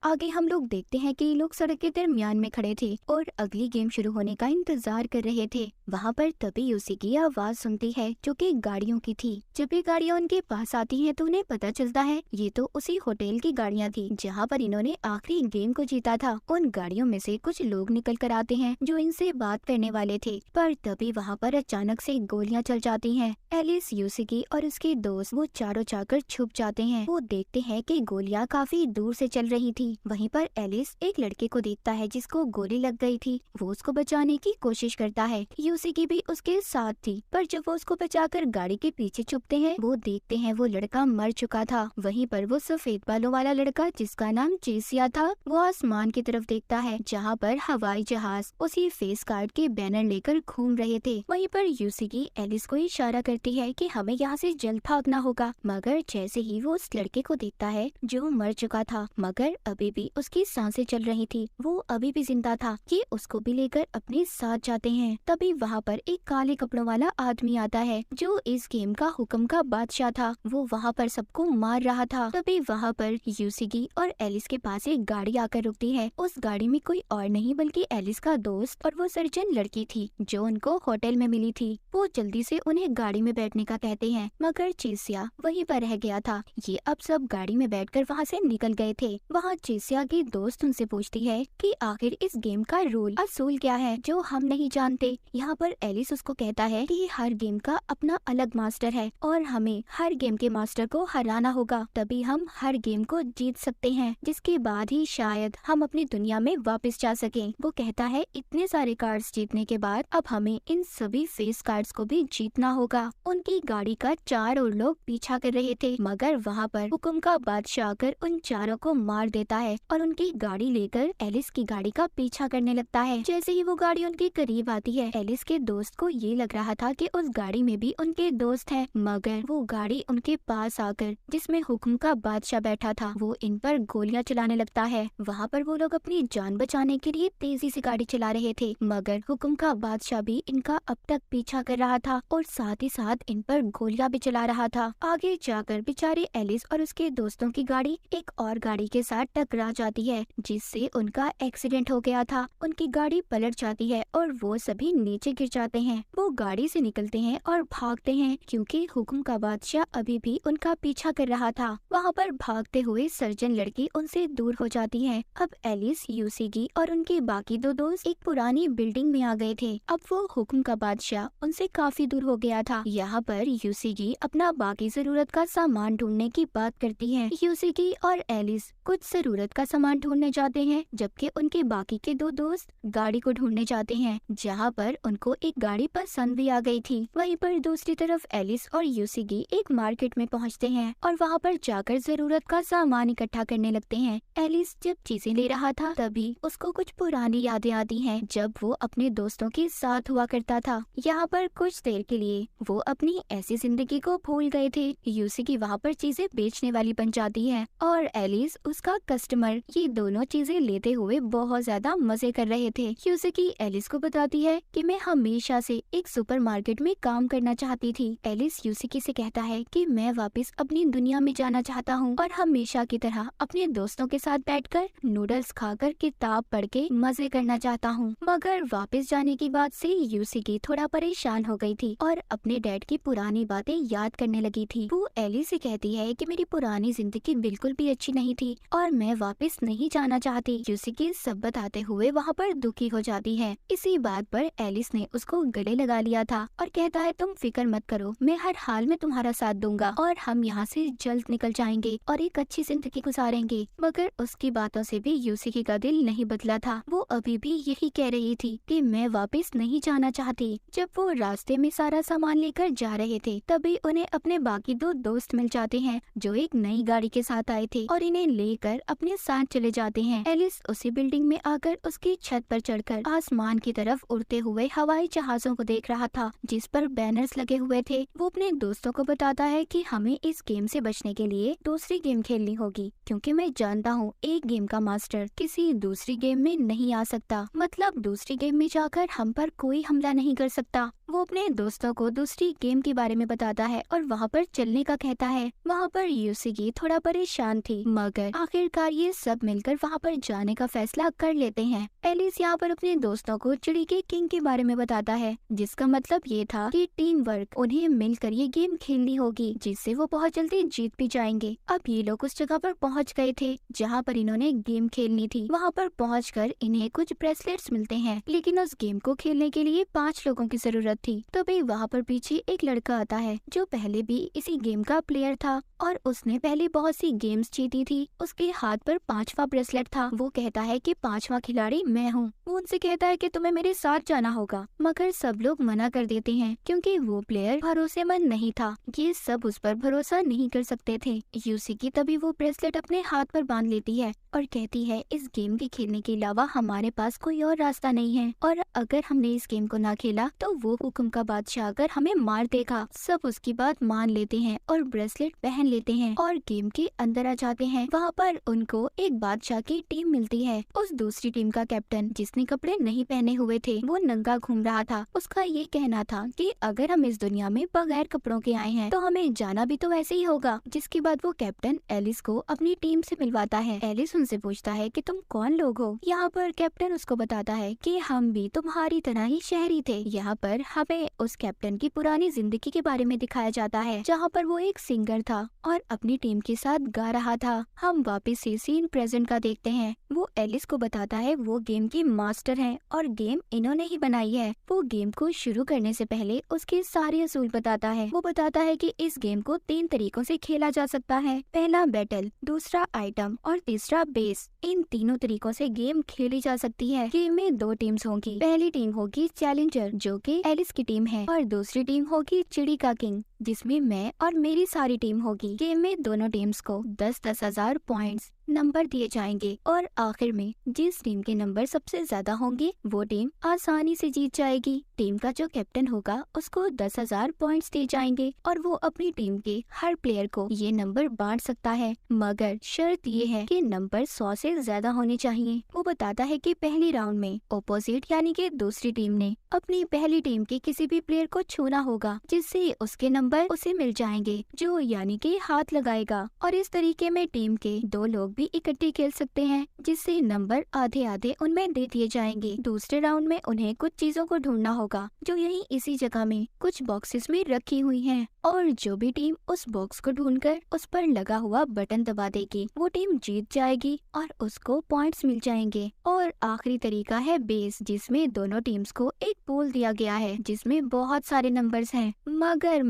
आगे हम लोग देखते हैं कि ये लोग सड़क के दरमियान में खड़े थे और अगली गेम शुरू होने का इंतजार कर रहे थे। वहाँ पर तभी यूसी की आवाज सुनती है जो कि गाड़ियों की थी। जब ये गाड़ियाँ उनके पास आती हैं तो उन्हें पता चलता है ये तो उसी होटल की गाड़ियाँ थी जहाँ पर इन्होंने आखिरी गेम को जीता था। उन गाड़ियों में से कुछ लोग निकल कर आते हैं जो इनसे बात करने वाले थे, पर तभी वहाँ पर अचानक से गोलियां चल जाती हैं। एलिस, यूसी और उसके दोस्त वो चारों जाकर छुप जाते हैं। वो देखते हैं कि गोलियां काफी दूर से चल रही थी। वहीं पर एलिस एक लड़के को देखता है जिसको गोली लग गई थी। वो उसको बचाने की कोशिश करता है। यूसी भी उसके साथ थी, पर जब वो उसको बचाकर गाड़ी के पीछे छुपते हैं वो देखते हैं वो लड़का मर चुका था। वहीं पर वो सफेद बालों वाला लड़का जिसका नाम चेसिया था वो आसमान की तरफ देखता है जहाँ पर हवाई जहाज उसी फेस कार्ड के बैनर लेकर घूम रहे थे। वहीं पर यूसी एलिस को इशारा करती है कि हमें यहाँ से जल्द भागना होगा, मगर जैसे ही वो उस लड़के को देखता है जो मर चुका था मगर अभी भी उसकी सांसें चल रही थी, वो अभी भी जिंदा था, ये उसको भी लेकर अपने साथ जाते हैं। तभी वहाँ पर एक काले कपड़ों वाला आदमी आता है जो इस गेम का हुक्म का बादशाह था। वो वहाँ पर सबको मार रहा था। तभी वहाँ पर यूसी और एलिस के पास एक गाड़ी आकर रुकती है। उस गाड़ी में कोई और नहीं बल्कि एलिस का दोस्त और वो सर्जन लड़की थी जो उनको होटल में मिली थी। वो जल्दी से उन्हें गाड़ी में बैठने का कहते हैं, मगर चेसिया वहीं पर रह गया था। ये अब सब गाड़ी में बैठकर वहाँ से निकल गए थे। वहाँ चेसिया की दोस्त उनसे पूछती है कि आखिर इस गेम का रूल असूल क्या है जो हम नहीं जानते। यहाँ पर एलिस उसको कहता है कि हर गेम का अपना अलग मास्टर है और हमें हर गेम के मास्टर को हराना होगा, तभी हम हर गेम को जीत सकते हैं, जिसके बाद ही शायद हम अपनी दुनिया में वापस जा सकें। वो कहता है इतने सारे कार्ड्स जीतने के बाद अब हमें इन सभी फेस कार्ड्स को भी जीतना होगा। उनकी गाड़ी का 4 और लोग पीछा कर रहे थे, मगर वहाँ पर हुक्म का बादशाह आकर उन चारों को मार देता है और उनकी गाड़ी लेकर एलिस की गाड़ी का पीछा करने लगता है। जैसे ही वो गाड़ी उनके करीब आती है एलिस के दोस्त को ये लग रहा था कि उस गाड़ी में भी उनके दोस्त है, मगर वो गाड़ी उनके पास आकर जिसमें हुक्म का बादशाह बैठा था वो इन पर गोलियां चलाने लगता है। वहाँ पर वो लोग अपनी जान बचाने के लिए तेजी से गाड़ी चला रहे थे, मगर हुक्म का बादशाह भी इनका अब तक पीछा कर रहा था और साथ ही साथ इन पर गोलियां भी चला रहा था। आगे जाकर बेचारे एलिस और उसके दोस्तों की गाड़ी एक और गाड़ी के साथ टकरा जाती है जिससे उनका एक्सीडेंट हो गया था। उनकी गाड़ी पलट जाती है और वो सभी नीचे गिर जाते हैं। वो गाड़ी से निकलते हैं और भागते हैं क्योंकि हुक्म का बादशाह अभी भी उनका पीछा कर रहा था। वहाँ पर भागते हुए सर्जन लड़की उनसे दूर हो जाती है। अब एलिस, यूसी और उनके बाकी 2 दोस्त एक पुरानी बिल्डिंग में आ गए थे। अब वो हुक्म का बादशाह उनसे काफी दूर हो गया था। यहाँ पर यूसी अपना बाकी जरूरत का सामान ढूंढने की बात करती है। यूसी और एलिस कुछ जरूरत का सामान ढूंढने जाते हैं जबकि उनके बाकी के 2 दोस्त गाड़ी को ढूंढने जाते हैं जहाँ पर उनको एक गाड़ी पसंद भी आ गई थी। वहीं पर दूसरी तरफ एलिस और यूसी एक मार्केट में पहुँचते हैं और वहाँ पर जाकर जरूरत का सामान इकट्ठा करने लगते हैं। एलिस जब चीजें ले रहा था तभी उसको कुछ पुरानी यादें आती हैं जब वो अपने दोस्तों के साथ हुआ करता था। यहाँ पर कुछ देर के लिए वो अपनी ऐसी जिंदगी को भूल गए थे। यूसी वहाँ पर चीजें बेचने वाली बन जाती है और एलिस उसका कस्टमर। ये दोनों चीजें लेते हुए बहुत ज्यादा मजे कर रहे थे। यूसी एलिस को बताती है कि मैं हमेशा से एक सुपरमार्केट में काम करना चाहती थी। एलिस यूसी से कहता है कि मैं वापस अपनी दुनिया में जाना चाहता हूँ और हमेशा की तरह अपने दोस्तों के साथ बैठकर नूडल्स खाकर किताब पढ़ के मजे करना चाहता हूँ। मगर वापस जाने की बात से यूसी थोड़ा परेशान हो गई थी और अपने डैड की पुरानी बातें याद करने लगी थी। वो एलिस से कहती है कि मेरी पुरानी जिंदगी बिल्कुल भी अच्छी नहीं थी और मैं वापस नहीं जाना चाहती। यूसी सब बताते हुए वहाँ पर दुखी हो जाती है। इसी बात पर एलिस ने उसको गले लगा लिया था और कहता है तुम फिक्र मत करो, मैं हर हाल में तुम्हारा साथ दूंगा और हम यहाँ से जल्द निकल जाएंगे और एक अच्छी जिंदगी गुजारेंगे। मगर उसकी बातों से भी यूसी का दिल नहीं बदला था। वो अभी भी यही कह रही थी कि मैं वापस नहीं जाना चाहती। जब वो रास्ते में सारा सामान लेकर जा रहे थे तभी उन्हें अपने बाकी 2 दोस्त मिल जाते हैं जो एक नई गाड़ी के साथ आए थे और इन्हें लेकर अपने साथ चले जाते हैं। एलिस उसी बिल्डिंग में आकर उसकी छत पर चढ़कर आसमान की तरफ उड़ते हुए हवाई जहाजों को देख रहा था जिस पर बैनर्स लगे हुए थे। वो अपने दोस्तों को बताता है कि हमें इस गेम से बचने के लिए दूसरी गेम खेलनी होगी क्योंकि मैं जानता हूँ एक गेम का मास्टर किसी दूसरी गेम में नहीं आ सकता, मतलब दूसरी गेम में जाकर हम पर कोई हमला नहीं कर सकता। वो अपने दोस्तों को दूसरी गेम के बारे में बताता है और वहाँ पर चलने का कहता है। वहाँ पर यूसिकी थोड़ा परेशान थी, मगर आखिरकार ये सब मिलकर वहाँ पर जाने का फैसला कर लेते हैं। एलिस यहाँ पर अपने दोस्तों को चिड़ी के किंग के बारे में बताता है, जिसका मतलब ये था कि टीम वर्क, उन्हें मिलकर ये गेम खेलनी होगी, जिससे वो बहुत जल्दी जीत भी जाएंगे। अब ये लोग उस जगह पर पहुँच गए थे जहाँ पर इन्होंने गेम खेलनी थी। वहाँ पर पहुँचकर इन्हें कुछ ब्रेसलेट्स मिलते हैं, लेकिन उस गेम को खेलने के लिए 5 लोगों की जरूरत थी। तभी वहाँ पर पीछे एक लड़का आता है जो पहले भी इसी गेम का प्लेयर था और उसने पहले बहुत सी गेम्स जीती थी। उसके हाथ पर 5वां ब्रेसलेट था। वो कहता है कि 5वां खिलाड़ी मैं हूँ। वो उनसे कहता है कि तुम्हें मेरे साथ जाना होगा, मगर सब लोग मना कर देते हैं क्योंकि वो प्लेयर भरोसेमंद नहीं था। ये सब उस पर भरोसा नहीं कर सकते थे। यूसिकी तभी वो ब्रेसलेट अपने हाथ पर बांध लेती है और कहती है, इस गेम के खेलने के अलावा हमारे पास कोई और रास्ता नहीं है, और अगर हमने इस गेम को ना खेला तो वो हुक्म का बादशाह आकर हमें मार देगा। सब उसकी बात मान लेते हैं और ब्रेसलेट पहन लेते हैं और गेम के अंदर आ जाते हैं। वहाँ पर उनको एक बादशाह की टीम मिलती है। उस दूसरी टीम का कैप्टन, जिसने कपड़े नहीं पहने हुए थे, वो नंगा घूम रहा था। उसका ये कहना था कि अगर हम इस दुनिया में बगैर कपड़ों के आए हैं तो हमें जाना भी तो वैसे ही होगा। जिसके बाद वो कैप्टन एलिस को अपनी टीम से मिलवाता है। एलिस उनसे पूछता है कि तुम कौन लोग हो। यहाँ पर कैप्टन उसको बताता है कि हम भी तुम्हारी तरह ही शहरी थे। यहाँ पर हमें उस कैप्टन की पुरानी जिंदगी के बारे में दिखाया जाता है, जहाँ पर वो एक सिंगर था और अपनी टीम के साथ गा रहा था। हम वापस से सीन प्रेजेंट का देखते हैं। वो एलिस को बताता है वो गेम की मास्टर हैं और गेम इन्होंने ही बनाई है। वो गेम को शुरू करने से पहले उसके सारे असूल बताता है। वो बताता है कि इस गेम को 3 तरीकों से खेला जा सकता है। पहला बैटल, दूसरा आइटम और तीसरा बेस। इन तीनों तरीकों से गेम खेली जा सकती है। गेम में 2 टीम्स होंगी। पहली टीम होगी चैलेंजर, जो कि एलिस की टीम है, और दूसरी टीम होगी चिड़ी का किंग, जिसमें मैं और मेरी सारी टीम होगी। गेम में दोनों टीम्स को 10-10 हजार पॉइंट्स नंबर दिए जाएंगे और आखिर में जिस टीम के नंबर सबसे ज्यादा होंगे वो टीम आसानी से जीत जाएगी। टीम का जो कैप्टन होगा उसको 10,000 पॉइंट्स दिए जाएंगे और वो अपनी टीम के हर प्लेयर को ये नंबर बांट सकता है, मगर शर्त ये है कि नंबर 100 से ज्यादा होने चाहिए। वो बताता है कि पहले राउंड में ऑपोजिट यानी कि दूसरी टीम ने अपनी पहली टीम के किसी भी प्लेयर को छूना होगा, जिससे उसके नंबर उसे मिल जाएंगे, जो यानी कि हाथ लगाएगा। और इस तरीके में टीम के 2 लोग भी इकट्ठे खेल सकते हैं, जिससे नंबर आधे आधे उनमें दे दिए जाएंगे। दूसरे राउंड में उन्हें कुछ चीजों को ढूंढना होगा जो यहीं इसी जगह में कुछ बॉक्सेस में रखी हुई हैं, और जो भी टीम उस बॉक्स को ढूंढकर उस पर लगा हुआ बटन दबा देगी वो टीम जीत जाएगी और उसको पॉइंट्स मिल जाएंगे। और आखिरी तरीका है बेस, जिसमें दोनों टीम्स को एक पूल दिया गया है जिसमें बहुत सारे नंबर्स हैं। मगर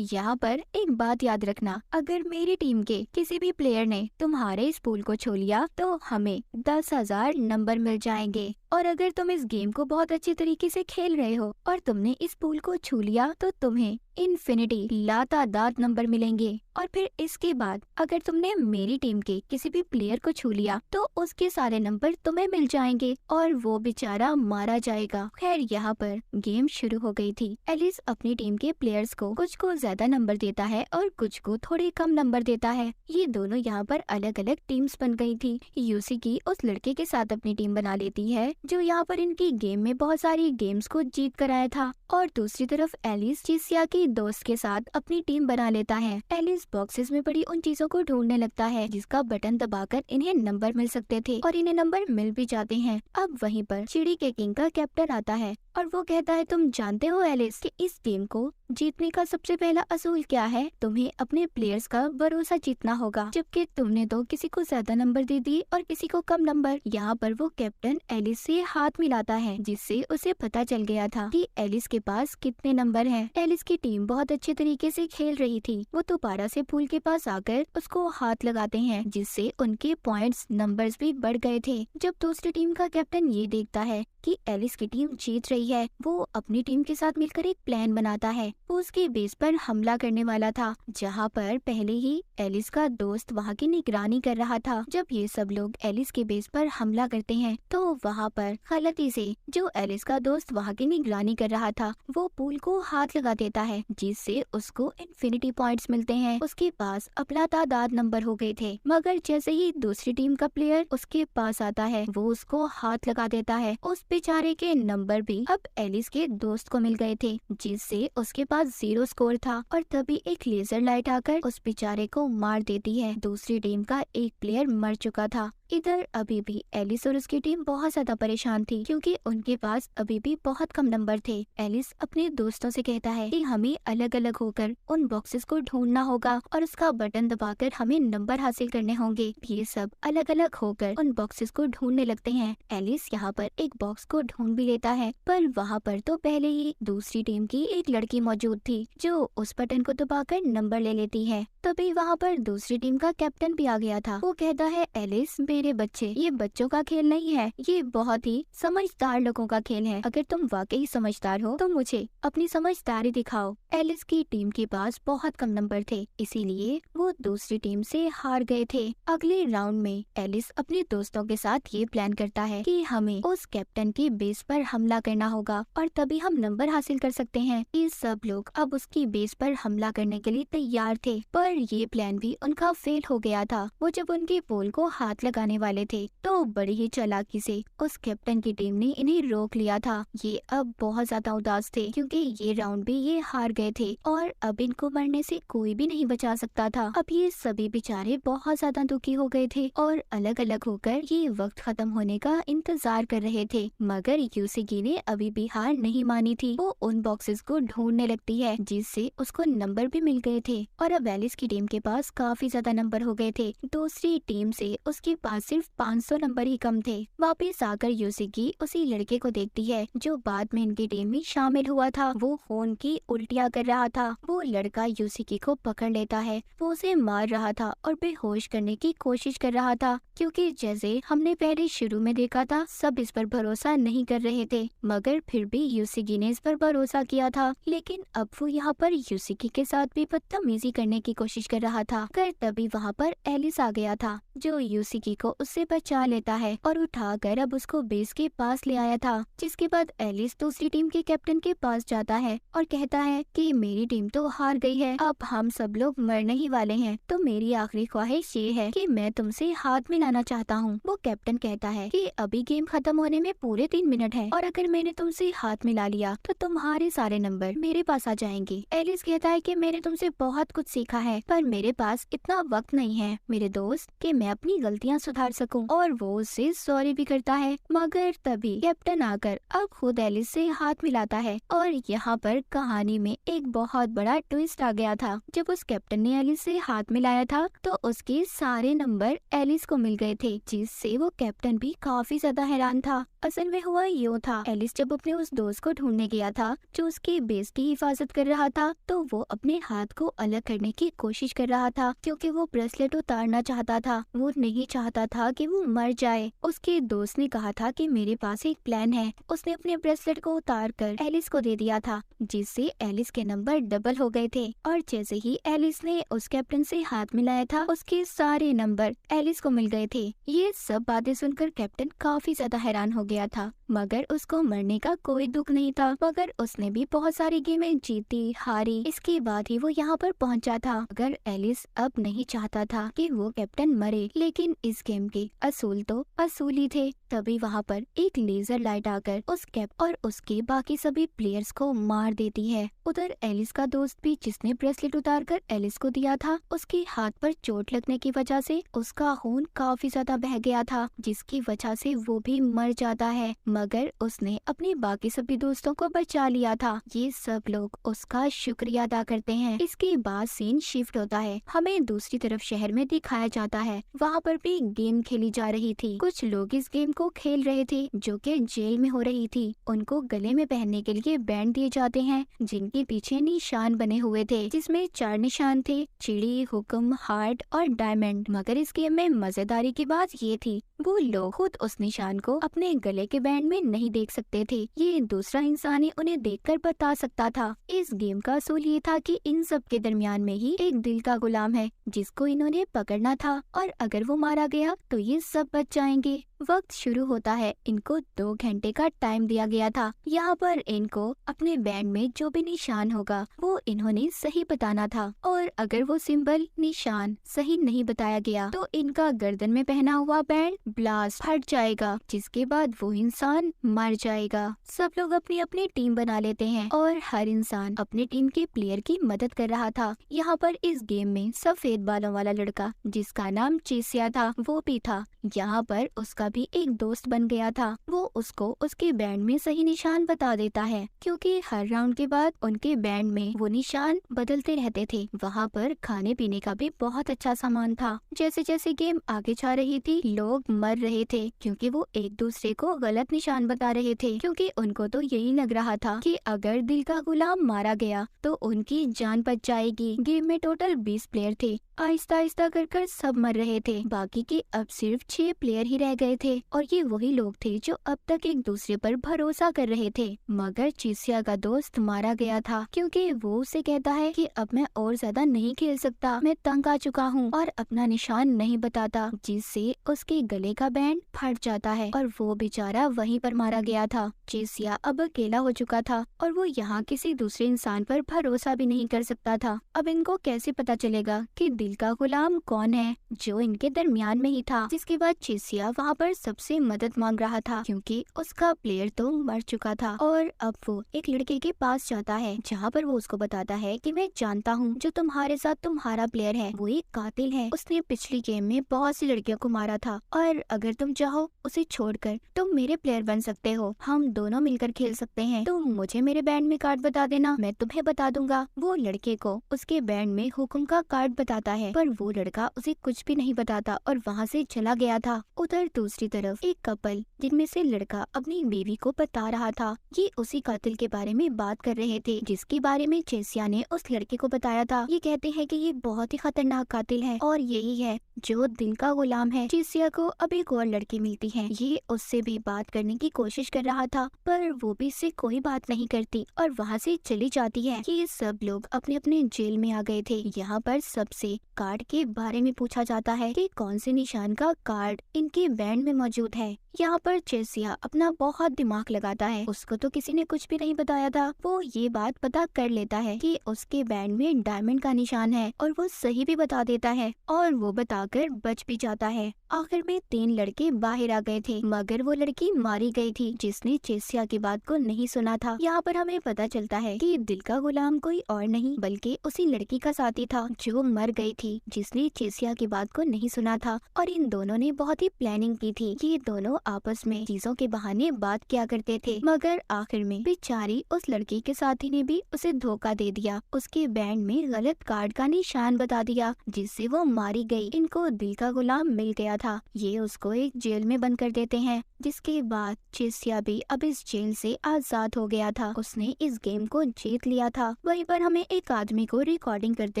यहाँ पर एक बात याद रखना, अगर मेरी टीम के किसी भी प्लेयर ने तुम्हारे इस पूल को छू लिया तो हमें 10,000 नंबर मिल जाएंगे, और अगर तुम इस गेम को बहुत अच्छी तरीके से खेल रहे हो और तुमने इस पूल को छू लिया तो तुम्हें इन्फिनिटी लातादाद नंबर मिलेंगे। और फिर इसके बाद अगर तुमने मेरी टीम के किसी भी प्लेयर को छू लिया तो उसके सारे नंबर तुम्हें मिल जाएंगे और वो बेचारा मारा जाएगा। खैर, यहाँ पर गेम शुरू हो गई थी। एलिस अपनी टीम के प्लेयर्स को कुछ को ज्यादा नंबर देता है और कुछ को थोड़े कम नंबर देता है। ये दोनों यहाँ पर अलग अलग टीम्स बन गई थी। यूसिकी उस लड़के के साथ अपनी टीम बना लेती है जो यहाँ पर इनकी गेम में बहुत सारी गेम्स को जीत कर आया था, और दूसरी तरफ एलिस जिसिया की दोस्त के साथ अपनी टीम बना लेता है। एलिस बॉक्सेस में पड़ी उन चीजों को ढूंढने लगता है जिसका बटन दबाकर इन्हें नंबर मिल सकते थे, और इन्हें नंबर मिल भी जाते हैं। अब वहीं पर चिड़ी के किंग का कैप्टन आता है और वो कहता है, तुम जानते हो एलिस कि इस गेम को जीतने का सबसे पहला असूल क्या है? तुम्हें अपने प्लेयर्स का भरोसा जीतना होगा, जबकि तुमने तो किसी को ज्यादा नंबर दे दिए और किसी को कम नंबर। यहाँ पर वो कैप्टन एलिस से हाथ मिलाता है, जिससे उसे पता चल गया था कि एलिस के पास कितने नंबर हैं। एलिस की टीम बहुत अच्छे तरीके से खेल रही थी। वो दोबारा से फूल के पास आकर उसको हाथ लगाते हैं, जिससे उनके पॉइंट्स नंबर्स भी बढ़ गए थे। जब दूसरी टीम का कैप्टन ये देखता है कि एलिस की टीम जीत रही है, वो अपनी टीम के साथ मिलकर एक प्लान बनाता है वो उसके बेस पर हमला करने वाला था, जहाँ पर पहले ही एलिस का दोस्त वहाँ की निगरानी कर रहा था। जब ये सब लोग एलिस के बेस पर हमला करते हैं तो वहाँ पर गलती से जो एलिस का दोस्त वहाँ की निगरानी कर रहा था वो पूल को हाथ लगा देता है, जिससे उसको इन्फिनिटी पॉइंट्स मिलते हैं। उसके पास अपना तादाद नंबर हो गए थे, मगर जैसे ही दूसरी टीम का प्लेयर उसके पास आता है वो उसको हाथ लगा देता है। उस बेचारे के नंबर भी अब एलिस के दोस्त को मिल गए थे, जिससे उसके पास 0 स्कोर था। और तभी एक लेजर लाइट आकर उस बेचारे को मार देती है। दूसरी टीम का एक प्लेयर मर चुका था। इधर अभी भी एलिस और उसकी टीम बहुत ज्यादा परेशान थी, क्योंकि उनके पास अभी भी बहुत कम नंबर थे। एलिस अपने दोस्तों से कहता है कि हमें अलग अलग होकर उन बॉक्सेस को ढूंढना होगा और उसका बटन दबाकर हमें नंबर हासिल करने होंगे। ये सब अलग अलग होकर उन बॉक्सेस को ढूंढने लगते हैं। एलिस यहाँ पर एक बॉक्स को ढूंढ भी लेता है, पर वहाँ पर तो पहले ही दूसरी टीम की एक लड़की मौजूद थी जो उस बटन को दबाकर नंबर ले लेती है। तभी वहाँ पर दूसरी टीम का कैप्टन भी आ गया था। वो कहता है एलिस मेरे बच्चे, ये बच्चों का खेल नहीं है, ये बहुत ही समझदार लोगों का खेल है। अगर तुम वाकई समझदार हो तो मुझे अपनी समझदारी दिखाओ। एलिस की टीम के पास बहुत कम नंबर थे, इसीलिए वो दूसरी टीम से हार गए थे। अगले राउंड में एलिस अपने दोस्तों के साथ ये प्लान करता है कि हमें उस कैप्टन के बेस पर हमला करना होगा और तभी हम नंबर हासिल कर सकते हैं। ये सब लोग अब उसकी बेस पर हमला करने के लिए तैयार थे, पर ये प्लान भी उनका फेल हो गया था। वो जब उनके पोल को हाथ लगाने वाले थे तो बड़ी ही चालाकी से उस कैप्टन की टीम ने इन्हें रोक लिया था। ये अब बहुत ज्यादा उदास थे, क्योंकि ये राउंड भी ये हार गए थे और अब इनको मरने से कोई भी नहीं बचा सकता था। अब ये सभी बेचारे बहुत ज्यादा दुखी हो गए थे और अलग अलग होकर ये वक्त खत्म होने का इंतजार कर रहे थे। मगर यूसिगी ने अभी भी हार नहीं मानी थी। वो उन बॉक्सेस को ढूंढने लगती है, जिससे उसको नंबर भी मिल गए थे और अब एलिस की टीम के पास काफी ज्यादा नंबर हो गए थे। दूसरी टीम से उसके पास सिर्फ 500 नंबर ही कम थे। वापस आकर यूसिगी उसी लड़के को देखती है जो बाद में इनकी टीम में शामिल हुआ था। वो खून की उल्टियाँ कर रहा था। वो लड़का यूसिगी को पकड़ लेता है। वो उसे मार रहा था और बेहोश करने की कोशिश कर रहा था, क्योंकि जैसे हमने पहले शुरू में देखा था सब इस पर भरोसा नहीं कर रहे थे, मगर फिर भी यूसिगी ने इस पर भरोसा किया था। लेकिन अब वो यहाँ पर यूसिगी के साथ भी बदतमीजी करने की कोशिश कर रहा था। कर तभी वहाँ पर एलिस आ गया था, जो यूसिगी को उससे बचा लेता है और उठाकर अब उसको बेस के पास ले आया था। जिसके बाद एलिस दूसरी टीम के कैप्टन के पास जाता है और कहता है कि मेरी टीम तो हार गई है, अब हम सब लोग मरने ही वाले हैं, तो मेरी आखिरी ख्वाहिश ये है कि मैं तुमसे हाथ मिलाना चाहता हूँ। वो कैप्टन कहता है कि अभी गेम खत्म होने में पूरे 3 मिनट है और अगर मैंने तुमसे हाथ मिला लिया तो तुम्हारे सारे नंबर मेरे पास आ जाएंगे। एलिस कहता है कि मैंने तुमसे बहुत कुछ सीखा है, पर मेरे पास इतना वक्त नहीं है मेरे दोस्त कि मैं अपनी गलतियाँ सुधार सकूं। और वो उससे सॉरी भी करता है। मगर तभी कैप्टन आकर अब खुद एलिस से हाथ मिलाता है और यहाँ पर कहानी में एक बहुत बड़ा ट्विस्ट आ गया था। जब उस कैप्टन ने एलिस से हाथ मिलाया था तो उसके सारे नंबर एलिस को मिल गए थे, जिससे वो कैप्टन भी काफी ज्यादा हैरान था। असल में हुआ यूँ था, एलिस जब अपने उस दोस्त को ढूंढने गया था जो उसके बेस की हिफाजत कर रहा था, तो वो अपने हाथ को अलग करने की कोशिश कर रहा था, क्योंकि वो ब्रेसलेट उतारना चाहता था। वो नहीं चाहता था कि वो मर जाए। उसके दोस्त ने कहा था कि मेरे पास एक प्लान है। उसने अपने ब्रेसलेट को उतार कर एलिस को दे दिया था, जिससे एलिस के नंबर डबल हो गए थे। और जैसे ही एलिस ने उस कैप्टन से हाथ मिलाया था उसके सारे नंबर एलिस को मिल गए थे। ये सब बातें सुनकर कैप्टन काफी ज्यादा हैरान हो गया था, मगर उसको मरने का कोई दुख नहीं था। मगर उसने भी बहुत सारी गेमें जीती हारी, इसके बाद ही वो यहाँ पर पहुँचा था। मगर एलिस अब नहीं चाहता था कि वो कैप्टन मरे, लेकिन इस गेम के असूल तो असूल ही थे। तभी वहाँ पर एक लेजर लाइट आकर उस कैप और उसके बाकी सभी प्लेयर्स को मार देती है। उधर एलिस का दोस्त भी, जिसने ब्रेसलेट उतार कर एलिस को दिया था, उसके हाथ पर चोट लगने की वजह से उसका खून काफी ज्यादा बह गया था, जिसकी वजह से वो भी मर जाता है। मगर उसने अपने बाकी सभी दोस्तों को बचा लिया था। ये सब लोग उसका शुक्रिया अदा करते हैं। इसके बाद सीन शिफ्ट होता है, हमें दूसरी तरफ शहर में दिखाया जाता है। वहाँ पर भी गेम खेली जा रही थी। कुछ लोग इस गेम को खेल रहे थे जो कि जेल में हो रही थी। उनको गले में पहनने के लिए बैंड दिए जाते हैं, जिनके पीछे निशान बने हुए थे, जिसमें 4 निशान थे, चिड़ी, हुक्म, हार्ट और डायमंड। मगर इस गेम में मजेदारी की बात ये थी, वो लोग खुद उस निशान को अपने गले के बैंड दिन में नहीं देख सकते थे। ये दूसरा इंसान ही उन्हें देखकर बता सकता था। इस गेम का असूल ये था कि इन सब के दरमियान में ही एक दिल का गुलाम है जिसको इन्होंने पकड़ना था, और अगर वो मारा गया तो ये सब बच जाएंगे। वक्त शुरू होता है। इनको 2 घंटे का टाइम दिया गया था। यहाँ पर इनको अपने बैंड में जो भी निशान होगा वो इन्होंने सही बताना था, और अगर वो सिंबल निशान सही नहीं बताया गया तो इनका गर्दन में पहना हुआ बैंड ब्लास्ट फट जाएगा, जिसके बाद वो इंसान मर जाएगा। सब लोग अपनी अपनी टीम बना लेते हैं और हर इंसान अपने टीम के प्लेयर की मदद कर रहा था। यहाँ पर इस गेम में सफेद बालों वाला लड़का जिसका नाम चेसिया था वो भी था। यहाँ पर उसका भी एक दोस्त बन गया था। वो उसको उसके बैंड में सही निशान बता देता है, क्योंकि हर राउंड के बाद उनके बैंड में वो निशान बदलते रहते थे। वहाँ पर खाने पीने का भी बहुत अच्छा सामान था। जैसे जैसे गेम आगे जा रही थी लोग मर रहे थे, क्योंकि वो एक दूसरे को गलत निशान बता रहे थे, क्योंकि उनको तो यही लग रहा था कि अगर दिल का गुलाम मारा गया तो उनकी जान बच जाएगी। गेम में टोटल 20 प्लेयर थे। आहिस्ता आहिस्ता कर सब मर रहे थे। बाकी के अब सिर्फ 6 प्लेयर ही रह गए थे, और ये वही लोग थे जो अब तक एक दूसरे पर भरोसा कर रहे थे। मगर चेसिया का दोस्त मारा गया था, क्योंकि वो उसे कहता है कि अब मैं और ज्यादा नहीं खेल सकता, मैं तंग आ चुका हूँ, और अपना निशान नहीं बताता, जिससे उसके गले का बैंड फट जाता है और वो बेचारा वहीं पर मारा गया था। चेसिया अब अकेला हो चुका था और वो यहाँ किसी दूसरे इंसान पर भरोसा भी नहीं कर सकता था। अब इनको कैसे पता चलेगा कि दिल का गुलाम कौन है जो इनके दरमियान में ही था। जिसके बाद चेसिया वहाँ पर सबसे मदद मांग रहा था, क्योंकि उसका प्लेयर तो मर चुका था। और अब वो एक लड़के के पास जाता है, जहाँ पर वो उसको बताता है कि मैं जानता हूँ जो तुम्हारे साथ तुम्हारा प्लेयर है वो एक कातिल है। उसने पिछली गेम में बहुत सी लड़कियों को मारा था, और अगर तुम चाहो उसे छोड़कर तुम मेरे प्लेयर बन सकते हो, हम दोनों मिलकर खेल सकते हैं। तुम मुझे मेरे बैंड में कार्ड बता देना, मैं तुम्हें बता दूंगा। वो लड़के को उसके बैंड में हुक्म का कार्ड बताता है, पर वो लड़का उसे कुछ भी नहीं बताता और वहाँ से चला गया था। उधर दूसरी तरफ एक कपल जिनमें से लड़का अपनी बीवी को बता रहा था, ये उसी कातिल के बारे में बात कर रहे थे जिसके बारे में चेसिया ने उस लड़के को बताया था। ये कहते हैं कि ये बहुत ही खतरनाक कातिल है और यही है जो दिल का गुलाम है। चेसिया को अब एक और लड़की मिलती है। ये उससे भी बात करने की कोशिश कर रहा था, पर वो भी इससे कोई बात नहीं करती और वहाँ से चली जाती है। ये सब लोग अपने अपने जेल में आ गए थे। यहाँ पर सबसे कार्ड के बारे में पूछा जाता है कि कौन से निशान का कार्ड इनके बैंड में मौजूद है। यहाँ पर चेसिया अपना बहुत दिमाग लगाता है। उसको तो किसी ने कुछ भी नहीं बताया था। वो ये बात पता कर लेता है कि उसके बैंड में डायमंड का निशान है, और वो सही भी बता देता है और वो बताकर बच भी जाता है। आखिर में 3 लड़के बाहर आ गए थे, मगर वो लड़की मारी गई थी जिसने चेसिया की बात को नहीं सुना था। यहाँ पर हमें पता चलता है कि दिल का गुलाम कोई और नहीं बल्कि उसी लड़की का साथी था जो मर गई थी, जिसने चेसिया की बात को नहीं सुना था। और इन दोनों ने बहुत ही प्लानिंग की थी। ये दोनों आपस में चीजों के बहाने बात किया करते थे, मगर आखिर में बेचारी उस लड़की के साथी ने भी उसे धोखा दे दिया। उसके बैंड में गलत कार्ड का निशान बता दिया, जिससे वो मारी गई। इनको दिल का गुलाम मिल गया था। ये उसको एक जेल में बंद कर देते हैं, जिसके बाद चेसिया भी अब इस जेल से आजाद हो गया था। उसने इस गेम को जीत लिया था। वहीं पर हमें एक आदमी को रिकॉर्डिंग करते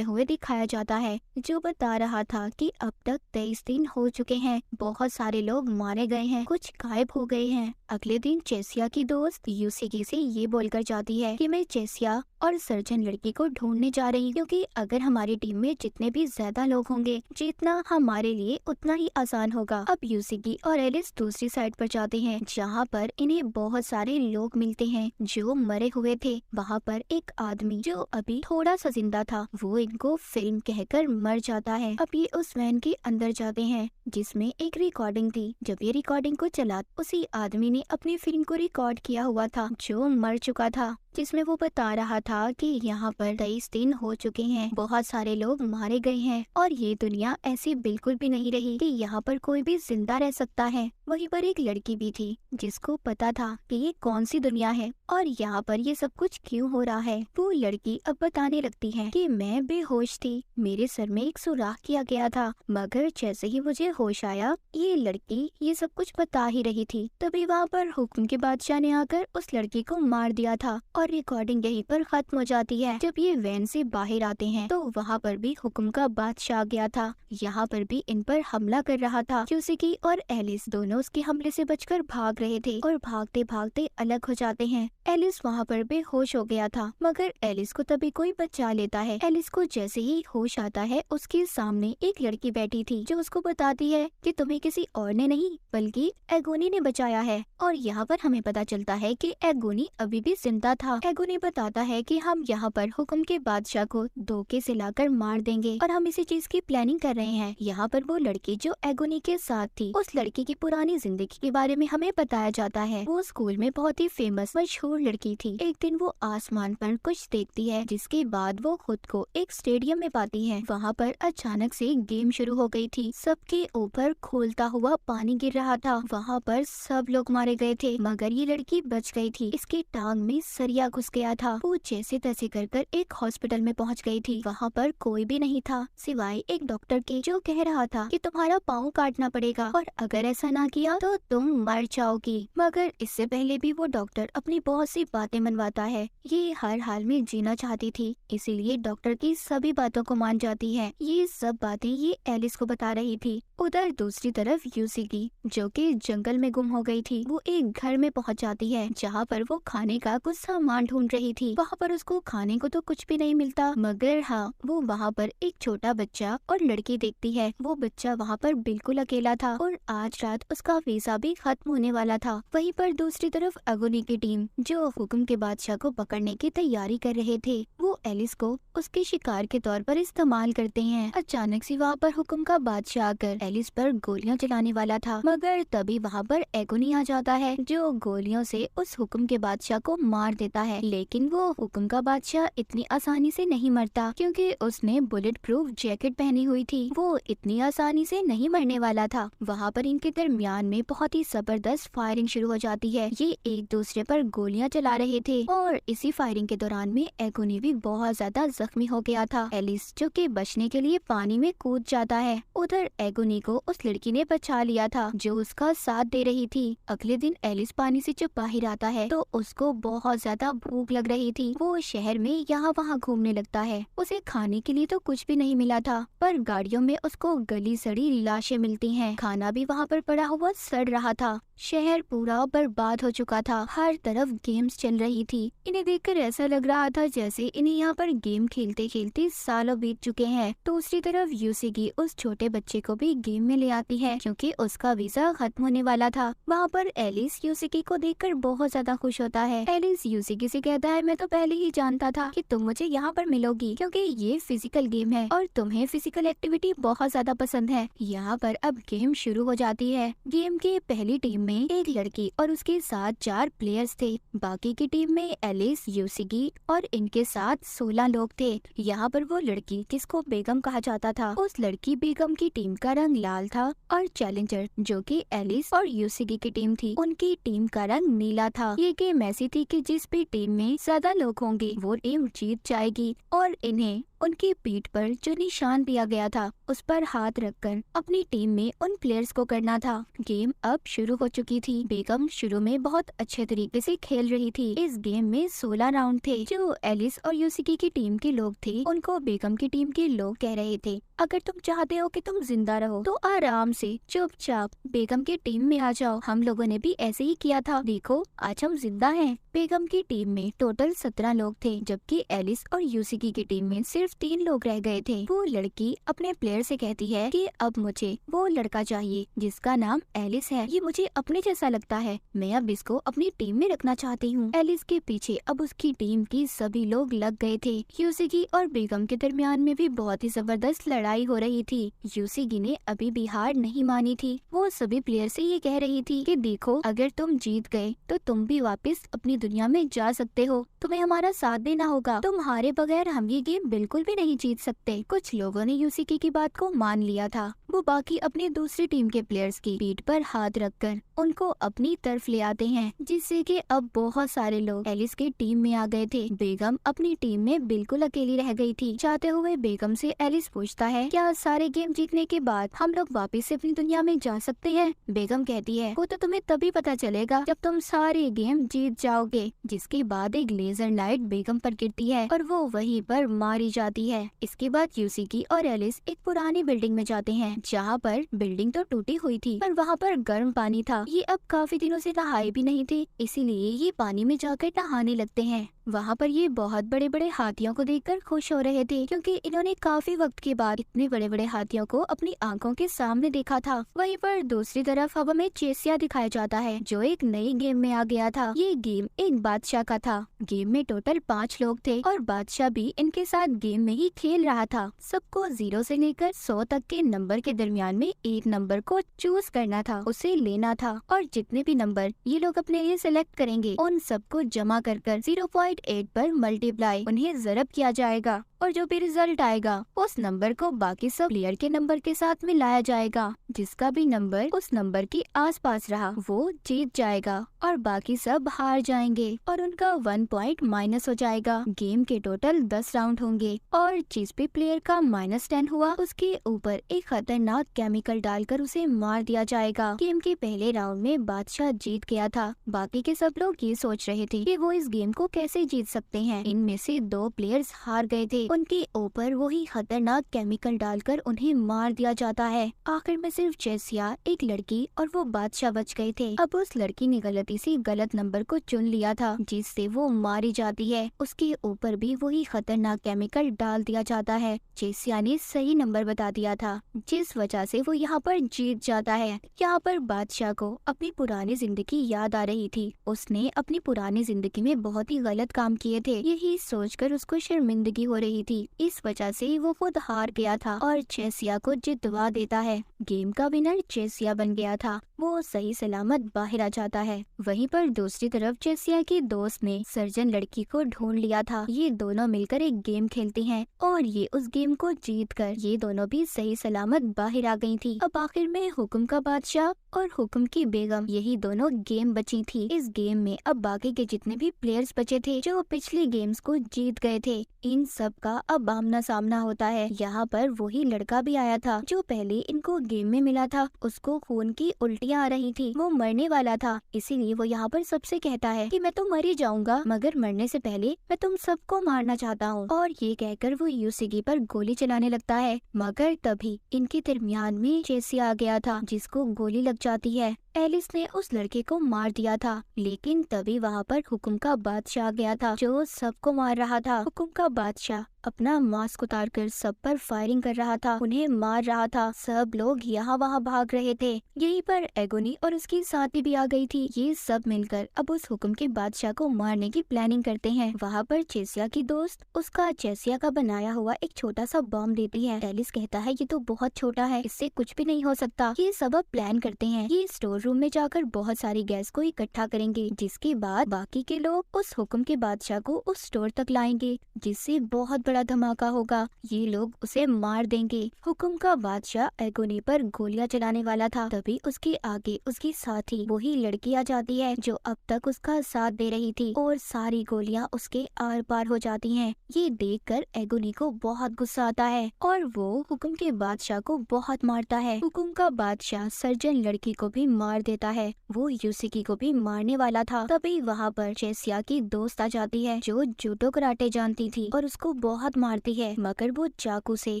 हुए दिखाया जाता है, जो बता रहा था कि अब तक 23 दिन हो चुके हैं, बहुत सारे लोग मारे गए हैं, कुछ गायब हो गए हैं। अगले दिन चेसिया की दोस्त यूसिकी से ये बोलकर जाती है कि मैं चेसिया और सर्जन लड़की को ढूंढने जा रही हूँ, क्योंकि अगर हमारी टीम में जितने भी ज्यादा लोग होंगे जीतना हमारे लिए उतना ही आसान होगा। अब यूसिकी और एलिस दूसरी साइड पर जाते हैं, जहाँ पर इन्हें बहुत सारे लोग मिलते हैं जो मरे हुए थे। वहाँ पर एक आदमी जो अभी थोड़ा सा जिंदा था, वो इनको फिल्म कहकर मर जाता है। अब ये उस वैन के अंदर जाते हैं जिसमें एक रिकॉर्डिंग थी। जब ये रिकॉर्डिंग को चला, उसी आदमी ने अपनी फिल्म को रिकॉर्ड किया हुआ था जो मर चुका था, जिसमें वो बता रहा था कि यहाँ पर 23 दिन हो चुके हैं, बहुत सारे लोग मारे गए हैं और ये दुनिया ऐसी बिल्कुल भी नहीं रही कि यहाँ पर कोई भी जिंदा रह सकता है। वहीं पर एक लड़की भी थी जिसको पता था कि ये कौन सी दुनिया है और यहाँ पर ये सब कुछ क्यों हो रहा है। वो लड़की अब बताने लगती है कि मैं बेहोश थी, मेरे सर में एक सुराख किया गया था, मगर जैसे ही मुझे होश आया ये लड़की ये सब कुछ बता वापस आ ही रही थी, तभी वहाँ पर हुक्म के बादशाह ने आकर उस लड़की को मार दिया था। और रिकॉर्डिंग यहीं पर खत्म हो जाती है। जब ये वैन से बाहर आते हैं तो वहाँ पर भी हुक्म का बादशाह आ गया था। यहाँ पर भी इन पर हमला कर रहा था। यूसिकी और एलिस दोनों उसके हमले से बचकर भाग रहे थे और भागते भागते अलग हो जाते हैं। एलिस वहाँ पर बेहोश हो गया था, मगर एलिस को तभी कोई बचा लेता है। एलिस को जैसे ही होश आता है, उसके सामने एक लड़की बैठी थी जो उसको बताती है कि तुम्हें किसी और ने नहीं बल्कि एगोनी ने बचाया है। और यहाँ पर हमें पता चलता है कि एगोनी अभी भी जिंदा था। एगोनी बताता है कि हम यहाँ पर हुक्म के बादशाह को धोखे से लाकर मार देंगे और हम इसी चीज की प्लानिंग कर रहे हैं। यहाँ पर वो लड़की जो एगोनी के साथ थी, उस लड़की की पुरानी जिंदगी के बारे में हमें बताया जाता है। वो स्कूल में बहुत ही फेमस मशहूर लड़की थी। एक दिन वो आसमान पर कुछ देखती है, जिसके बाद वो खुद को एक स्टेडियम में पाती है। वहाँ पर अचानक से गेम शुरू हो गई थी। सबके ऊपर खोलता हुआ पानी गिर रहा था। वहाँ पर सब लोग मारे गए थे, मगर ये लड़की बच गई थी। इसकी टांग में सरिया घुस गया था। वो जैसे तैसे कर एक हॉस्पिटल में पहुँच गई थी। वहाँ पर कोई भी नहीं था सिवाय एक डॉक्टर के, जो कह रहा था कि तुम्हारा पाँव काटना पड़ेगा और अगर ऐसा ना किया तो तुम मर जाओगी। मगर इससे पहले भी वो डॉक्टर अपनी बहुत सी बातें मनवाता है। ये हर हाल में जीना चाहती थी, इसीलिए डॉक्टर की सभी बातों को मान जाती है। ये सब बातें ये एलिस को बता रही थी। उधर दूसरी तरफ यूसिकी, जो कि जंगल में गुम हो गई थी, वो एक घर में पहुंच जाती है, जहां पर वो खाने का कुछ सामान ढूंढ रही थी। वहां पर उसको खाने को तो कुछ भी नहीं मिलता, मगर हाँ, वो वहां पर एक छोटा बच्चा और लड़की देखती है। वो बच्चा वहां पर बिल्कुल अकेला था और आज रात उसका वीजा भी खत्म होने वाला था। वहीं पर दूसरी तरफ अगुनी की टीम, जो हुक्म के बादशाह को पकड़ने की तैयारी कर रहे थे, वो एलिस को उसके शिकार के तौर पर इस्तेमाल करते हैं। अचानक से वहाँ पर हुक्म का बादशाह आकर एलिस पर गोलियां चलाने वाला था, मगर तभी वहाँ पर एगोनी आ जाता है, जो गोलियों से उस हुक्म के बादशाह को मार देता है। लेकिन वो हुक्म का बादशाह इतनी आसानी से नहीं मरता, क्योंकि उसने बुलेट प्रूफ जैकेट पहनी हुई थी। वो इतनी आसानी से नहीं मरने वाला था। वहाँ पर इनके दरमियान में बहुत ही जबरदस्त फायरिंग शुरू हो जाती है। ये एक दूसरे पर गोलियां चला रहे थे और इसी फायरिंग के दौरान में एगोनी भी बहुत ज्यादा जख्मी हो गया था। एलिस, जो कि बचने के लिए पानी में कूद जाता है। उधर एगोनी को उस लड़की ने बचा लिया था, जो उसका साथ दे रही थी। अगले दिन एलिस पानी से जब बाहर आता है तो उसको बहुत ज्यादा भूख लग रही थी। वो शहर में यहाँ वहाँ घूमने लगता है। उसे खाने के लिए तो कुछ भी नहीं मिला था, पर गाड़ियों में उसको गली सड़ी लाशें मिलती हैं। खाना भी वहाँ पर पड़ा हुआ सड़ रहा था। शहर पूरा बर्बाद हो चुका था। हर तरफ गेम्स चल रही थी। इन्हें देखकर ऐसा लग रहा था जैसे इन्हें यहाँ पर गेम खेलते खेलते सालों बीत चुके हैं। दूसरी तरफ यूसिकी उस छोटे बच्चे को भी गेम में ले आती है, क्योंकि उसका वीजा खत्म होने वाला था। वहाँ पर एलिस यूसिकी को देखकर बहुत ज्यादा खुश होता है। एलिस यूसिकी से कहता है, मैं तो पहले ही जानता था कि तुम मुझे यहाँ पर मिलोगी, क्योंकि ये फिजिकल गेम है और तुम्हें फिजिकल एक्टिविटी बहुत ज्यादा पसंद है। यहाँ पर अब गेम शुरू हो जाती है। गेम की पहली टीम में एक लड़की और उसके साथ 4 प्लेयर्स थे। बाकी की टीम में एलिस, यूसिकी और इनके साथ 16 लोग थे। यहाँ पर वो लड़की, जिसको बेगम कहा जाता था, उस लड़की बेगम की टीम का रंग लाल था और चैलेंजर, जो कि एलिस और यूसिकी की टीम थी, उनकी टीम का रंग नीला था। ये गेम ऐसी थी कि जिस भी टीम में ज्यादा लोग होंगे वो टीम जीत जाएगी और इन्हें उनकी पीठ पर जो निशान दिया गया था उस पर हाथ रखकर अपनी टीम में उन प्लेयर्स को करना था। गेम अब शुरू हो चुकी थी। बेगम शुरू में बहुत अच्छे तरीके से खेल रही थी। इस गेम में 16 राउंड थे। जो एलिस और यूसिकी की टीम के लोग थे, उनको बेगम की टीम के लोग कह रहे थे, अगर तुम चाहते हो कि तुम जिंदा रहो तो आराम से चुपचाप बेगम की टीम में आ जाओ। हम लोगों ने भी ऐसे ही किया था, देखो आज हम जिंदा हैं। बेगम की टीम में टोटल 17 लोग थे, जबकि एलिस और यूसिकी की टीम में सिर्फ 3 लोग रह गए थे। वो लड़की अपने प्लेयर से कहती है कि अब मुझे वो लड़का चाहिए जिसका नाम एलिस है। ये मुझे अपने जैसा लगता है, मैं अब इसको अपनी टीम में रखना चाहती हूँ। एलिस के पीछे अब उसकी टीम की सभी लोग लग गए थे। यूसिकी और बेगम के दरमियान में भी बहुत ही जबरदस्त लड़ाई हो रही थी। यूसिकी ने अभी भी हार नहीं मानी थी। वो सभी प्लेयर से ये कह रही थी कि देखो, अगर तुम जीत गए तो तुम भी वापस अपनी दुनिया में जा सकते हो। तुम्हें हमारा साथ देना होगा। तुम्हारे बगैर हम ये गेम बिल्कुल भी नहीं जीत सकते। कुछ लोगों ने यूसिकी की बात को मान लिया था। वो बाकी अपनी दूसरी टीम के प्लेयर्स की पीठ पर हाथ रखकर उनको अपनी तरफ ले आते हैं, जिससे कि अब बहुत सारे लोग एलिस की टीम में आ गए थे। बेगम अपनी टीम में बिल्कुल अकेली रह गई थी। चाहते हुए बेगम से एलिस पूछता है, क्या सारे गेम जीतने के बाद हम लोग वापस से अपनी दुनिया में जा सकते हैं? बेगम कहती है, वो तो तुम्हें तभी पता चलेगा जब तुम सारे गेम जीत जाओगे। जिसके बाद एक लेजर लाइट बेगम पर गिरती है और वो वहीं पर मारी जाती है। इसके बाद यूसिकी और एलिस एक पुरानी बिल्डिंग में जाते हैं, जहाँ पर बिल्डिंग तो टूटी हुई थी पर वहाँ पर गर्म पानी था। ये अब काफी दिनों से नहाए भी नहीं थे, इसीलिए ये पानी में जाकर नहाने लगते हैं। वहाँ पर ये बहुत बड़े बड़े हाथियों को देखकर खुश हो रहे थे, क्योंकि इन्होंने काफी वक्त के बाद इतने बड़े बड़े हाथियों को अपनी आंखों के सामने देखा था। वहीं पर दूसरी तरफ अब हमें चेसिया दिखाया जाता है, जो एक नई गेम में आ गया था। ये गेम एक बादशाह का था। गेम में टोटल 5 लोग थे और बादशाह भी इनके साथ गेम में ही खेल रहा था। सबको 0 से लेकर 100 तक के नंबर के दरमियान में एक नंबर को चूज करना था, उसे लेना था और जितने भी नंबर ये लोग अपने लिए सिलेक्ट करेंगे उन सबको जमा कर 0.8 पर मल्टीप्लाई उन्हें ज़रब किया जाएगा और जो भी रिजल्ट आएगा उस नंबर को बाकी सब प्लेयर के नंबर के साथ मिलाया जाएगा। जिसका भी नंबर उस नंबर के आसपास रहा वो जीत जाएगा और बाकी सब हार जाएंगे और उनका 1 पॉइंट माइनस हो जाएगा। गेम के टोटल 10 राउंड होंगे और जिस भी प्लेयर का -10 हुआ उसके ऊपर एक खतरनाक केमिकल डालकर उसे मार दिया जाएगा। गेम के पहले राउंड में बादशाह जीत गया था। बाकी के सब लोग ये सोच रहे थे कि वो इस गेम को कैसे जीत सकते हैं। इनमें से 2 प्लेयर्स हार गए थे, उनके ऊपर वही खतरनाक केमिकल डालकर उन्हें मार दिया जाता है। आखिर में सिर्फ चेसिया, एक लड़की और वो बादशाह बच गए थे। अब उस लड़की ने गलती से गलत नंबर को चुन लिया था, जिससे वो मारी जाती है। उसके ऊपर भी वही खतरनाक केमिकल डाल दिया जाता है। चेसिया ने सही नंबर बता दिया था, जिस वजह से वो यहाँ पर जीत जाता है। यहाँ पर बादशाह को अपनी पुरानी जिंदगी याद आ रही थी। उसने अपनी पुरानी जिंदगी में बहुत ही गलत काम किए थे, यही सोचकर उसको शर्मिंदगी हो रही थी। इस वजह से वो खुद हार गया था और चेसिया को जितवा देता है। गेम का विनर चेसिया बन गया था। वो सही सलामत बाहर आ जाता है। वहीं पर दूसरी तरफ चेसिया की दोस्त ने सर्जन लड़की को ढूंढ लिया था। ये दोनों मिलकर एक गेम खेलती हैं और ये उस गेम को जीतकर ये दोनों भी सही सलामत बाहर आ गई थी। अब आखिर में हुक्म का बादशाह और हुक्म की बेगम यही दोनों गेम बची थी। इस गेम में अब बाकी के जितने भी प्लेयर्स बचे थे जो पिछले गेम्स को जीत गए थे, इन सब का अब आमना सामना होता है। यहाँ पर वही लड़का भी आया था जो पहले इनको गेम में मिला था। उसको खून की उल्टियाँ आ रही थी, वो मरने वाला था। इसीलिए वो यहाँ पर सबसे कहता है कि मैं तो मर ही जाऊंगा, मगर मरने से पहले मैं तुम सबको मारना चाहता हूँ। और ये कहकर वो यूसिकी पर गोली चलाने लगता है, मगर तभी इनके दरमियान में चेसिया आ गया था, जिसको गोली लग जाती है। एलिस ने उस लड़के को मार दिया था, लेकिन तभी वहाँ पर हुक्म का बादशाह आ गया था जो सबको मार रहा था। हुक्म का बादशाह अपना मास्क उतारकर सब पर फायरिंग कर रहा था, उन्हें मार रहा था। सब लोग यहाँ वहाँ भाग रहे थे। यहीं पर एगोनी और उसकी साथी भी आ गई थी। ये सब मिलकर अब उस हुक्म के बादशाह को मारने की प्लानिंग करते हैं। वहाँ पर चेसिया की दोस्त उसका चेसिया का बनाया हुआ एक छोटा सा बम देती है। एलिस कहता है ये तो बहुत छोटा है, इससे कुछ भी नहीं हो सकता। ये सब अब प्लान करते हैं। ये स्टोर रूम में जाकर बहुत सारी गैस को इकट्ठा करेंगे, जिसके बाद बाकी के लोग उस हुक्म के बादशाह को उस स्टोर तक लाएंगे, जिससे बहुत बड़ा धमाका होगा। ये लोग उसे मार देंगे। हुक्म का बादशाह एगोनी पर गोलियां चलाने वाला था, तभी उसके आगे उसकी साथी वही लड़की आ जाती है जो अब तक उसका साथ दे रही थी और सारी गोलियां उसके आर पार हो जाती हैं। ये देखकर एगोनी को बहुत गुस्सा आता है और वो हुक्म के बादशाह को बहुत मारता है। हुक्म का बादशाह सर्जन लड़की को भी मार देता है। वो यूसिकी को भी मारने वाला था। तभी वहाँ पर चेसिया की दोस्त आ जाती है जो जूडो कराटे जानती थी और उसको बहुत मारती है, मगर वो चाकू से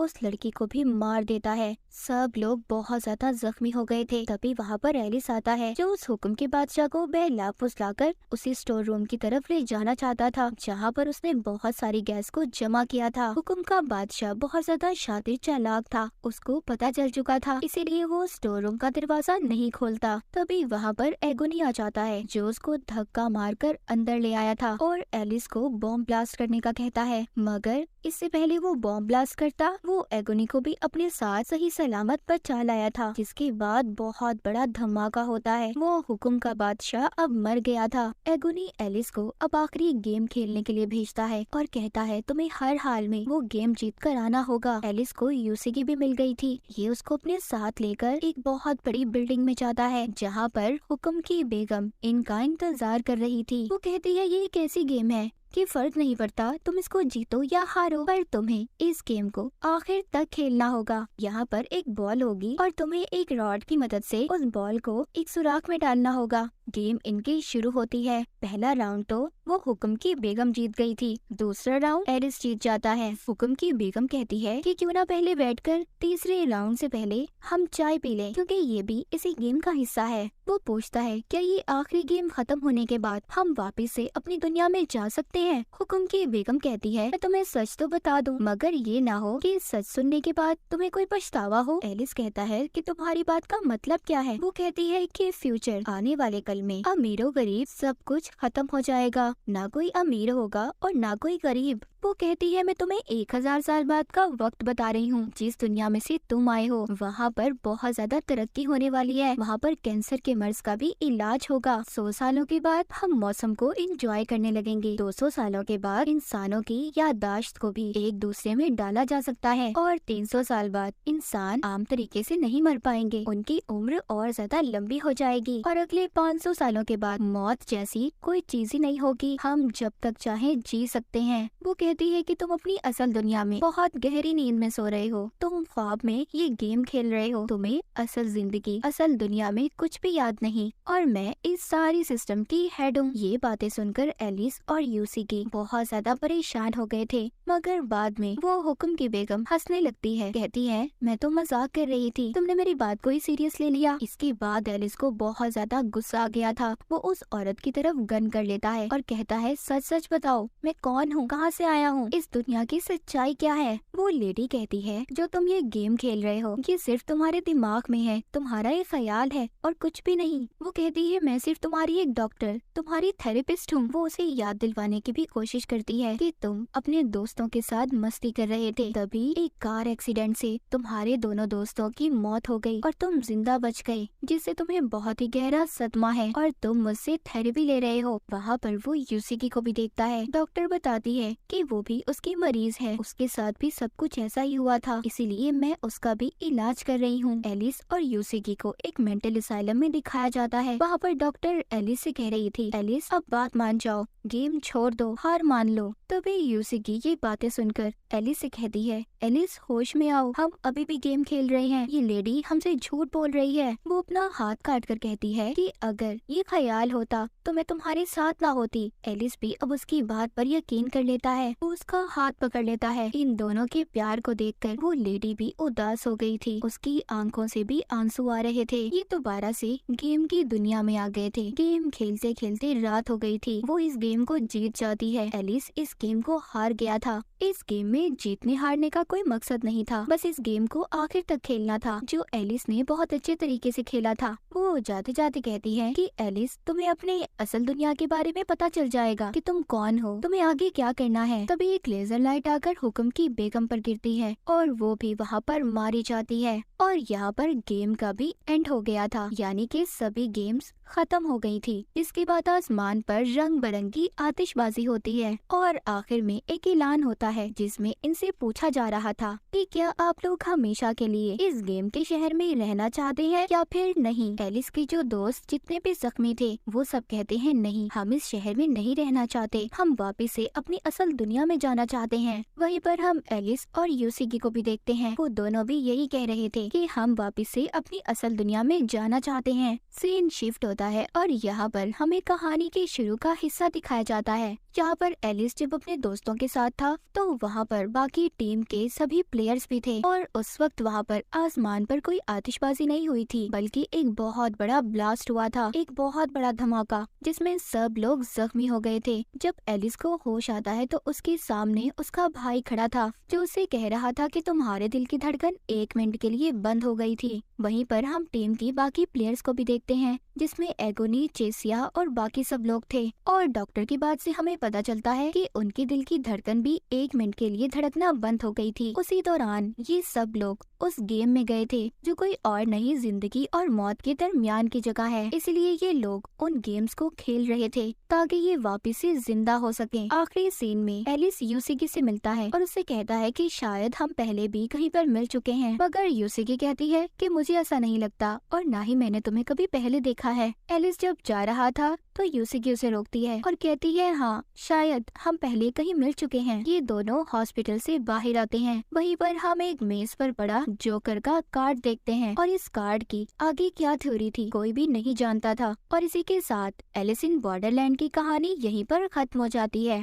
उस लड़की को भी मार देता है। सब लोग बहुत ज्यादा जख्मी हो गए थे। तभी वहाँ पर एलिस आता है जो उस हुक्म के बादशाह को बहला फुसलाकर उसी स्टोर रूम की तरफ ले जाना चाहता था, जहाँ पर उसने बहुत सारी गैस को जमा किया था। हुक्म का बादशाह बहुत ज्यादा शातिर चालाक था, उसको पता चल चुका था, इसीलिए वो स्टोर रूम का दरवाजा नहीं खोलता। तभी वहाँ पर एगोनी आ जाता है जो उसको धक्का मारकर अंदर ले आया था और एलिस को बॉम्ब ब्लास्ट करने का कहता है, मगर इससे पहले वो बॉम्ब ब्लास्ट करता, वो एगोनी को भी अपने साथ सही सलामत बचा लाया था, जिसके बाद बहुत बड़ा धमाका होता है। वो हुक्म का बादशाह अब मर गया था। एगोनी एलिस को अब आखिरी गेम खेलने के लिए भेजता है और कहता है तुम्हें हर हाल में वो गेम जीत कर आना होगा। एलिस को यूसीकी भी मिल गई थी। ये उसको अपने साथ लेकर एक बहुत बड़ी बिल्डिंग में जाता है, जहाँ पर हुक्म की बेगम इनका इंतजार कर रही थी। वो कहती है ये एक ऐसी गेम है कि फर्क नहीं पड़ता तुम इसको जीतो या हारो, पर तुम्हें इस गेम को आखिर तक खेलना होगा। यहाँ पर एक बॉल होगी और तुम्हें एक रॉड की मदद से उस बॉल को एक सुराख में डालना होगा। गेम इनकी शुरू होती है। पहला राउंड तो वो हुक्म की बेगम जीत गई थी, दूसरा राउंड एलिस जीत जाता है। हुक्म की बेगम कहती है कि क्यों ना पहले बैठकर तीसरे राउंड से पहले हम चाय पी लें, क्योंकि ये भी इसी गेम का हिस्सा है। वो पूछता है क्या ये आखिरी गेम खत्म होने के बाद हम वापस से अपनी दुनिया में जा सकते हैं? हुक्म की बेगम कहती है मैं तुम्हें सच तो बता दूं, मगर ये ना हो कि सच सुनने के बाद तुम्हें कोई पछतावा हो। एलिस कहता है कि तुम्हारी बात का मतलब क्या है? वो कहती है कि फ्यूचर आने वाले कल में अमीरों गरीब सब कुछ खत्म हो जाएगा, ना कोई अमीर होगा और ना कोई गरीब। वो कहती है मैं तुम्हें 1000 साल बाद का वक्त बता रही हूँ। जिस दुनिया में से तुम आए हो वहाँ पर बहुत ज्यादा तरक्की होने वाली है। वहाँ पर कैंसर के मर्ज का भी इलाज होगा। 100 सालों के बाद हम मौसम को एंजॉय करने लगेंगे। 200 सालों के बाद इंसानों की याददाश्त को भी एक दूसरे में डाला जा सकता है और 300 साल बाद इंसान आम तरीके से नहीं मर पाएंगे, उनकी उम्र और ज्यादा लंबी हो जाएगी और अगले 500 सालों के बाद मौत जैसी कोई चीज ही नहीं होगी, हम जब तक चाहे जी सकते हैं। वो कहती है कि तुम अपनी असल दुनिया में बहुत गहरी नींद में सो रहे हो, तुम ख्वाब में ये गेम खेल रहे हो, तुम्हें असल जिंदगी असल दुनिया में कुछ भी याद नहीं और मैं इस सारी सिस्टम की हेड हूँ। ये बातें सुनकर एलिस और यूसीकी बहुत ज्यादा परेशान हो गए थे, मगर बाद में वो हुक्म की बेगम हंसने लगती है, कहती है मैं तो मजाक कर रही थी, तुमने मेरी बात को ही सीरियस ले लिया। इसके बाद एलिस को बहुत ज्यादा गुस्सा आ गया था। वो उस औरत की तरफ गन कर लेता है और कहता है सच सच बताओ मैं कौन हूँ, कहाँ से आया हूँ, इस दुनिया की सच्चाई क्या है? वो लेडी कहती है जो तुम ये गेम खेल रहे हो ये सिर्फ तुम्हारे दिमाग में है, तुम्हारा ये ख्याल है और कुछ भी नहीं। वो कहती है मैं सिर्फ तुम्हारी एक डॉक्टर, तुम्हारी थेरेपिस्ट हूँ। वो उसे याद दिलवाने की भी कोशिश करती है कि तुम अपने दोस्तों के साथ मस्ती कर रहे थे, तभी एक कार एक्सीडेंट से तुम्हारे दोनों दोस्तों की मौत हो गई और तुम जिंदा बच गए, जिससे तुम्हें बहुत ही गहरा सदमा है और तुम मुझसे थेरेपी ले रहे हो। वहाँ पर वो यूसीकी को भी देखता है। डॉक्टर बताती है कि वो भी उसकी मरीज है, उसके साथ भी सब कुछ ऐसा ही हुआ था, इसीलिए मैं उसका भी इलाज कर रही हूँ। एलिस और यूसीकी को एक मेंटल असाइलम में दिखाया जाता है। वहाँ पर डॉक्टर एलिस से कह रही थी एलिस अब बात मान जाओ, गेम छोड़ दो, हार मान लो। तभी यूसीकी ये बातें सुनकर एलिस से कहती है एलिस होश में आओ, हम अभी भी गेम खेल रहे हैं, ये लेडी हमसे झूठ बोल रही है। वो अपना हाथ काट कर कहती है कि अगर ये ख्याल होता तो मैं तुम्हारे साथ ना होती। एलिस भी अब उसकी बात पर यकीन कर लेता है, वो उसका हाथ पकड़ लेता है। इन दोनों के प्यार को देखकर वो लेडी भी उदास हो गई थी, उसकी आंखों से भी आंसू आ रहे थे। ये दोबारा से गेम की दुनिया में आ गए थे। गेम खेलते खेलते रात हो गई थी। वो इस गेम को जीत जाती है। एलिस इस गेम को हार गया था। इस गेम में जीतने हारने का कोई मकसद नहीं था, बस इस गेम को आखिर तक खेलना था, जो एलिस ने बहुत अच्छे तरीके से खेला था। वो जाते जाते कहती है कि एलिस तुम्हें अपने असल दुनिया के बारे में पता चल जाएगा कि तुम कौन हो, तुम्हें आगे क्या करना है। तभी एक लेजर लाइट आकर हुक्म की बेगम पर गिरती है और वो भी वहाँ पर मारी जाती है और यहाँ पर गेम का भी एंड हो गया था, यानी कि सभी गेम्स खत्म हो गई थी। इसके बाद आसमान पर रंग बिरंगी आतिशबाजी होती है और आखिर में एक ऐलान होता है जिसमें इनसे पूछा जा रहा था कि क्या आप लोग हमेशा के लिए इस गेम के शहर में रहना चाहते हैं या फिर नहीं। एलिस के जो दोस्त जितने भी जख्मी थे वो सब कहते हैं नहीं, हम इस शहर में नहीं रहना चाहते, हम वापस से अपनी असल दुनिया में जाना चाहते हैं। वहीं पर हम एलिस और यूसीकी को भी देखते हैं, वो दोनों भी यही कह रहे थे कि हम वापस से अपनी असल दुनिया में जाना चाहते हैं। सीन शिफ्ट होता है और यहाँ पर हमें कहानी के शुरू का हिस्सा दिखाया जाता है। यहाँ पर एलिस जब अपने दोस्तों के साथ था तो वहाँ पर बाकी टीम के सभी प्लेयर्स भी थे और उस वक्त वहाँ पर आसमान पर कोई आतिशबाजी नहीं हुई थी, बल्कि एक बहुत बड़ा ब्लास्ट हुआ था, एक बहुत बड़ा धमाका जिसमें सब लोग जख्मी हो गए थे। जब एलिस को होश आता है तो उसके सामने उसका भाई खड़ा था जो उसे कह रहा था कि तुम्हारे दिल की धड़कन 1 मिनट के लिए बंद हो गई थी। वहीं पर हम टीम की बाकी प्लेयर्स को भी देखते हैं जिसमें एगोनी, चेसिया और बाकी सब लोग थे। और डॉक्टर की बात से हमें पता चलता है कि उनके दिल की धड़कन भी 1 मिनट के लिए धड़कना बंद हो गई थी। उसी दौरान ये सब लोग उस गेम में गए थे जो कोई और नहीं, जिंदगी और मौत के दरमियान की जगह है। इसलिए ये लोग उन गेम्स को खेल रहे थे ताकि ये वापस से जिंदा हो सके। आखिरी सीन में एलिस यूसिकी से मिलता है और उससे कहता है कि शायद हम पहले भी कहीं पर मिल चुके हैं, मगर यूसिकी कहती है कि मुझे ऐसा नहीं लगता और ना ही मैंने तुम्हें कभी पहले देखा है। एलिस जब जा रहा था तो यूसिकी उसे रोकती है और कहती है हाँ, शायद हम पहले कहीं मिल चुके हैं। ये दोनों हॉस्पिटल से बाहर आते हैं। वहीं पर हम एक मेज पर पड़ा जोकर का कार्ड देखते हैं और इस कार्ड की आगे क्या थ्योरी थी कोई भी नहीं जानता था। और इसी के साथ एलिस इन बॉर्डरलैंड की कहानी यहीं पर खत्म हो जाती है।